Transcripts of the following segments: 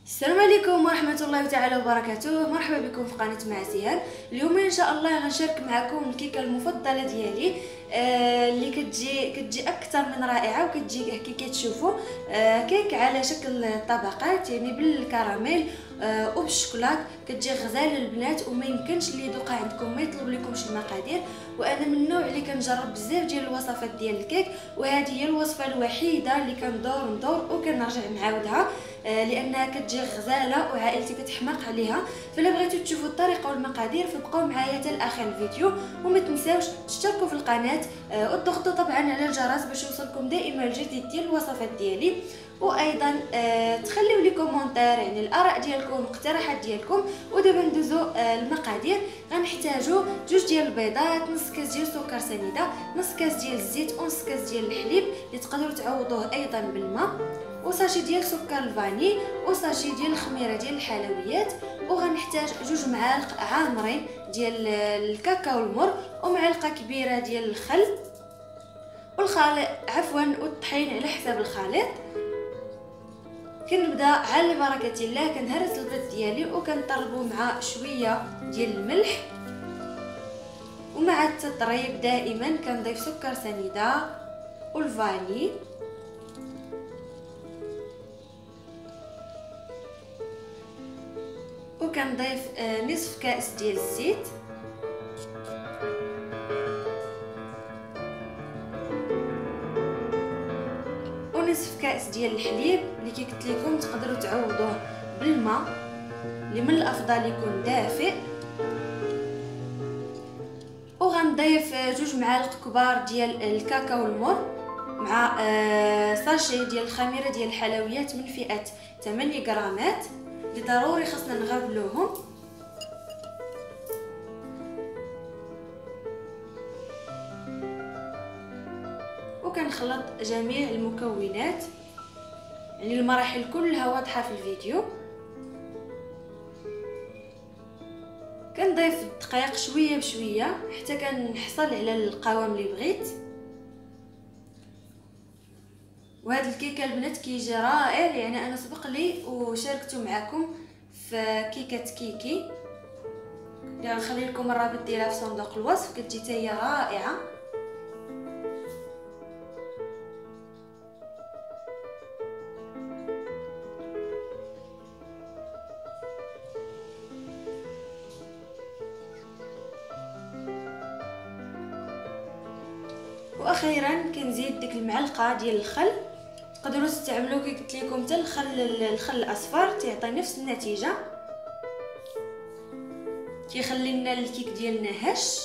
السلام عليكم ورحمه الله تعالى وبركاته. مرحبا بكم في قناه معسيان. اليوم ان شاء الله غنشارك معكم الكيكه المفضله ديالي اللي كتجي اكثر من رائعه، وكتجي كي كتشوفوا كيك على شكل طبقات، يعني بالكراميل وبالشوكولات. كتجي غزاله البنات، وما يمكنش اللي يذوقها عندكم ما يطلب لكمش المقادير. وانا من النوع اللي كنجرب بزاف ديال الوصفات ديال الكيك، وهذه هي الوصفه الوحيده اللي كندور وكنرجع نعاودها لانها كتجي غزاله وعائلتي كتحماق عليها. فلا بغيتو تشوفوا الطريقه والمقادير فبقاو معايا حتى لاخر الفيديو، وما تنساوش تشتركوا في القناه وتضغطوا طبعا على الجرس باش يوصلكم دائما الجديد ديال الوصفات ديالي. وايضا تخليو لي كومونتير، يعني الاراء ديالكم الاقتراحات ديالكم. ودابا ندوزو المقادير. غنحتاجو 2 ديال البيضات، نص كاس ديال السكر سنيده، نص كاس ديال الزيت، ونص كاس ديال الحليب اللي تقدروا تعوضوه ايضا بالماء، وساشي ديال سكر الفاني، وساشي ديال الخميره ديال الحلويات. وغنحتاج 2 معالق عامرين ديال الكاكاو المر، ومعلقه كبيره ديال الخل والخليط والطحين على حساب الخليط. كنبدا على بركه الله. كنهرس البيض ديالي وكنطربو مع شويه ديال الملح، ومع التطريب دائما كنضيف سكر سنيده والفاني، وكنضيف نصف كاس ديال الزيت، ونصف كاس ديال الحليب اللي كي قلت لكم تقدروا تعوضوه بالماء اللي من الافضل يكون دافئ. وغنضيف 2 معالق كبار ديال الكاكاو المر مع ساشي ديال الخميره ديال الحلويات من فئه 8 غرامات اللي ضروري خاصنا نغربلوهم. وكنخلط جميع المكونات، يعني المراحل كلها واضحه في الفيديو. كنضيف الدقيق شويه بشويه حتى كنحصل على القوام اللي بغيت. وهاد الكيكه البنات كيجي رائع، يعني انا سبق لي وشاركته معكم في كيكه كيكي اللي غنخلي لكم الرابط ديالها في صندوق الوصف. كتجي حتى هي رائعه. واخيرا كنزيد ديك المعلقه ديال الخل. تقدروا تستعملوا كي قلت لكم حتى الخل الاصفر، تيعطي نفس النتيجه، كيخلي لنا الكيك ديالنا هش.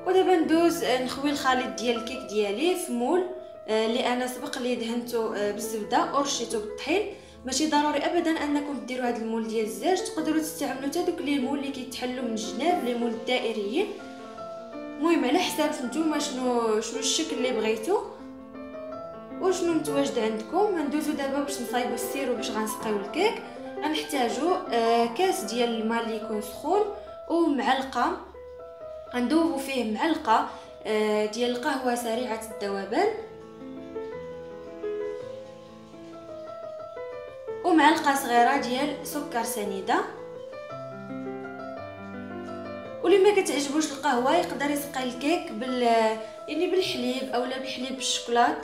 ودابا ندوز نخوي الخليط ديال الكيك ديالي في مول اللي انا سبق لي دهنته بالزبده ورشيته بالطحين. ماشي ضروري ابدا انكم ديروا هذا المول ديال الزاج، تقدروا تستعملوا حتى دوك لي مول اللي كيتحلوا من الجناب، لي مول الدائريين. المهم على حساب نتوما شنو الشكل اللي بغيتو وشنو متواجد عندكم. غندوزو دابا باش نصايبو السيرو باش غنسقيو الكيك. غنحتاجو كاس ديال الماء اللي يكون سخون، ومعلقه غندوبو فيه معلقه ديال القهوه سريعه الذوبان، ومعلقه صغيره ديال سكر سنيده. واللي ما كتعجبوش القهوه يقدر يسقي الكيك يعني بالحليب اولا بالحليب بالشوكولات،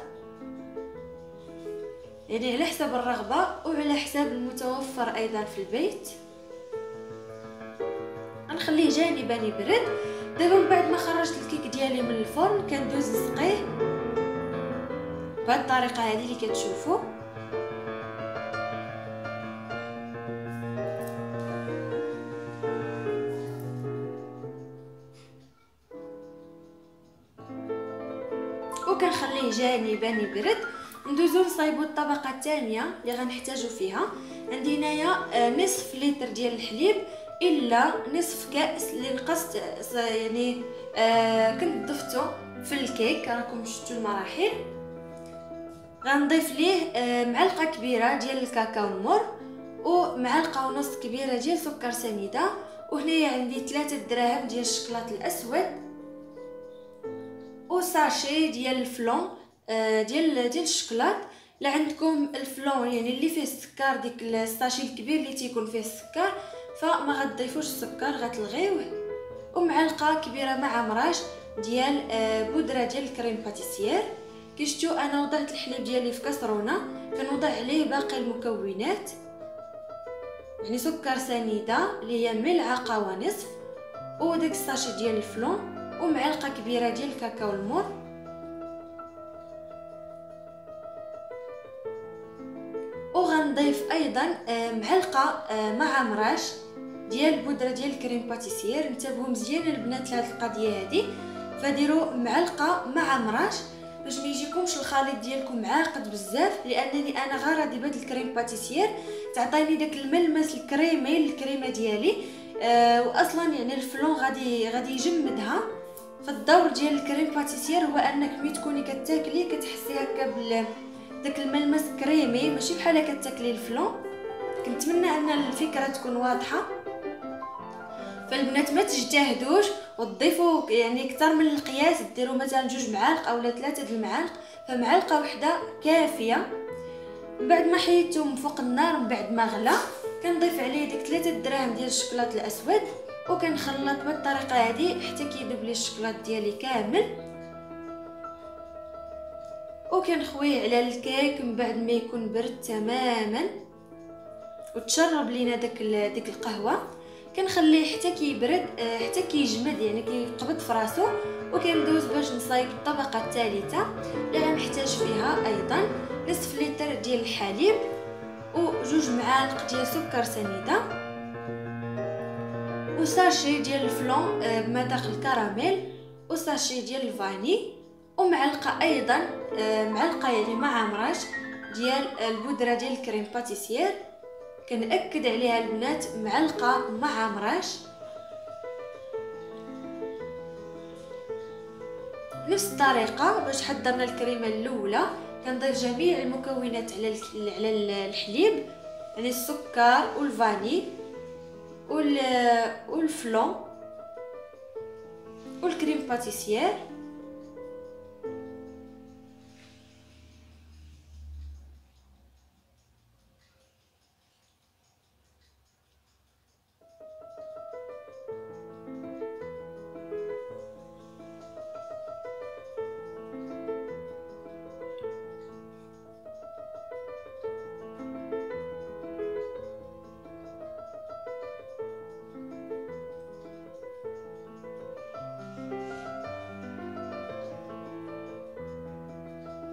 يعني على حسب الرغبه وعلى حساب المتوفر ايضا في البيت. غنخليه جانبا يبرد. دابا من بعد ما خرجت الكيك ديالي من الفرن كندوز نسقيه بهذه الطريقه هذه اللي كتشوفوا. وكنخليه جانبا يبرد. ندوزو نصايبو الطبقه الثانيه اللي غنحتاجو فيها. عندي هنايا نصف لتر ديال الحليب الا نصف كاس اللي نقصت، يعني كنت ضفتو في الكيك، راكم شفتوا المراحل. غنضيف ليه معلقه كبيره ديال الكاكاو المر، ومعلقه ونص كبيره ديال سكر سنيده، وهنايا عندي 3 دراهم ديال الشكلاط الاسود، وساشي ديال الفلون ديال الشكلاط لا عندكم الفلون يعني اللي فيه السكر، ديك الساشي الكبير اللي تيكون فيه السكر، فما غتضيفوش السكر، غتلغيوه. ومعلقه كبيره مع مراش ديال بودره ديال الكريم باتيسير. كي شفتوا انا وضعت الحليب ديالي في كاسرونه، كنوضع عليه باقي المكونات، يعني سكر سنيده اللي هي ملعقه ونصف، وداك الساشي ديال الفلون، ومعلقه كبيره ديال الكاكاو المور. وغنضيف ايضا معلقه مع مراش ديال البودره ديال الكريم باتيسير. انتبهوا مزيان البنات لهاد القضيه هذه، فديروا معلقه مع مراش باش ما يجيكمش الخليط ديالكم معاقد بزاف، لانني انا غاردي بهاد الكريم باتيسير تعطيني داك الملمس الكريمي للكريمه ديالي. واصلا يعني الفلون غادي يجمدها. فالدور ديال الكريم باتيسير هو انك ملي تكوني كتاكلي كتحسي هكا داك الملمس كريمي، ماشي بحال كتاكلي الفلون. كنتمنى ان الفكره تكون واضحه. فالبنات ما تجتهدوش وتضيفوا يعني اكثر من القياس، ديروا مثلا 2 معالق اولا 3 المعالق، فمعلقه واحده كافيه. من بعد ما حيدته من فوق النار، من بعد ما غلى، كنضيف عليه ديك 3 دراهم ديال الشوكولاط الاسود، وكنخلط بالطريقه هذه حتى كيذوب لي الشوكولاط ديالي كامل. وكنخويه على الكيك من بعد ما يكون برد تماما وتشرب لينا ديك القهوه. كنخليه حتى كيبرد، حتى كيجمد يعني كيقبض في راسو. وكندوز باش نصايب الطبقه الثالثه اللي غنحتاج فيها ايضا نصف لتر ديال الحليب، و2 معالق ديال سكر سنيده، وساشي ديال الفلون بمذاق الكراميل، وساشي ديال الفاني، ومعلقه ايضا معلقه يعني مع مراش ديال البودره ديال الكريم باتيسير. كنأكد عليها البنات معلقه مع مراش. نفس الطريقه باش حضرنا الكريمه الاولى، كنضيف جميع المكونات على الحليب، يعني السكر والفاني والفلون والكريم باتيسير.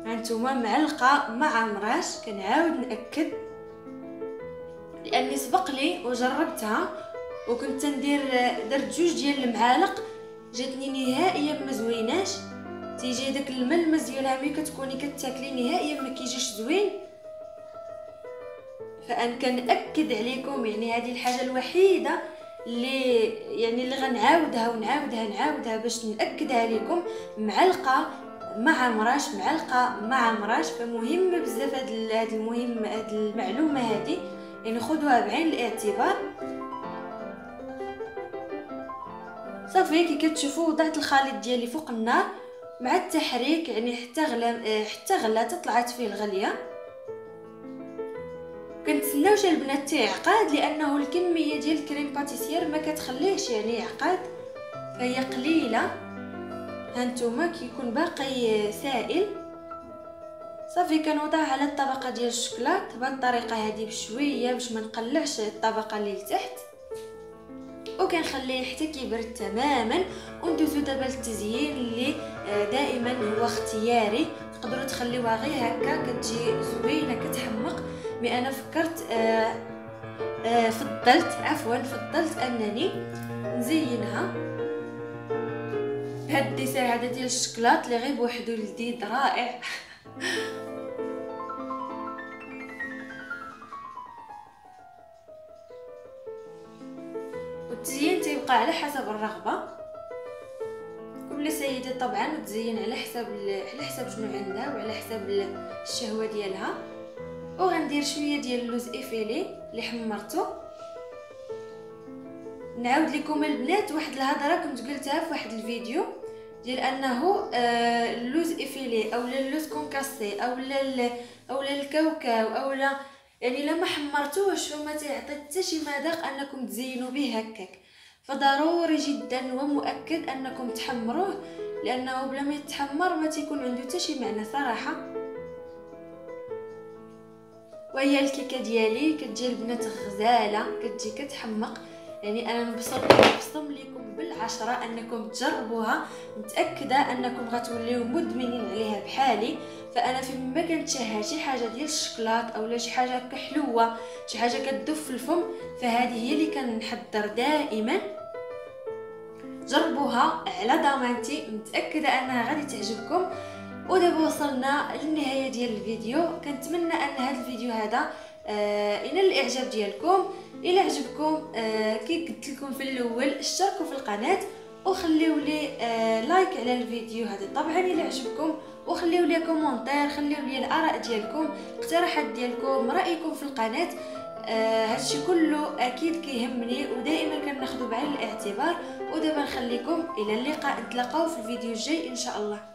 هانتوما معلقه مع مراش. كنعاود ناكد لاني سبق لي وجربتها وكنت درت 2 ديال المعالق، جاتني نهائيا ما زويناش. تيجي داك الملمس ديالها ملي كتكوني كتاكلي نهائيا ما كيجيش زوين. فانا كنأكد عليكم يعني هذه الحاجه الوحيده اللي غنعاودها باش نأكدها لكم، معلقه مع مراش. فمهم بزاف هاد المعلومه هذه، يعني خذوها بعين الاعتبار. صافي كي كتشوفوا وضعت الخليط ديالي فوق النار مع التحريك، يعني حتى غلا طلعت فيه الغليه. كنتسناوش البنات تيعقد، لانه الكميه ديال الكريم باتيسير ما كتخليهش يعني يعقد، فهي قليله. هانتوما كيكون باقي سائل. صافي كنوضع على الطبقه ديال الشوكولاط بهذه الطريقه هذه بشويه باش ما نقلعش الطبقه اللي لتحت، وكنخليه حتى كيبرد تماما. وندوزو دابا للتزيين اللي دائما هو اختياري. تقدروا تخليوها غير هكا كتجي زوينه كتحمق، مي انا فكرت فضلت انني نزينها بهاد الديسير هذا ديال الشوكولاط اللي غير بوحدو لذيذ رائع. والتزيين تيبقى على حسب الرغبه، كل سيده طبعا تزين على حسب شنو عندها وعلى حسب الشهوه ديالها. وغندير شويه ديال اللوز افيلي اللي حمرته. نعاود لكم البنات واحد الهضره كنت قلتها في واحد الفيديو، ديال انه اللوز افيلي اولا اللوز كونكاسي اولا الكاوكاو اولا يعني الا ما حمرتوش وما تيعطي حتى شي مذاق انكم تزينوا به هكاك. فضروري جدا ومؤكد انكم تحمروه، لانه بلا ما يتحمر ما تيكون عنده حتى شي معنى صراحه. وهي الكيكه ديالي كتجي البنات غزاله، كتجي كتحمق. يعني انا نبصم لكم بالعشرة انكم تجربوها، متاكده انكم غتوليو مدمنين عليها بحالي. فانا فيما كانت شي حاجه ديال الشكلاط اولا شي حاجه هكا حلوه، شي حاجه كتذوب في الفم، فهذه هي اللي كنحضر دائما. جربوها على ضمانتي، متاكده انها غادي تعجبكم. ودابا وصلنا للنهايه ديال الفيديو. كنتمنى ان هذا الفيديو هذا ينال الاعجاب ديالكم. الى عجبكم كي قلت لكم في الاول اشتركوا في القناه وخليوا لي لايك على الفيديو هذا طبعا الى عجبكم، وخليوا لي كومونتير، خليوا لي الاراء ديالكم، اقتراحات ديالكم، رايكم في القناه. هادشي كله اكيد كيهمني ودائما كناخذه بعين الاعتبار. ودابا نخليكم الى اللقاء، نتلاقاو في الفيديو الجاي ان شاء الله.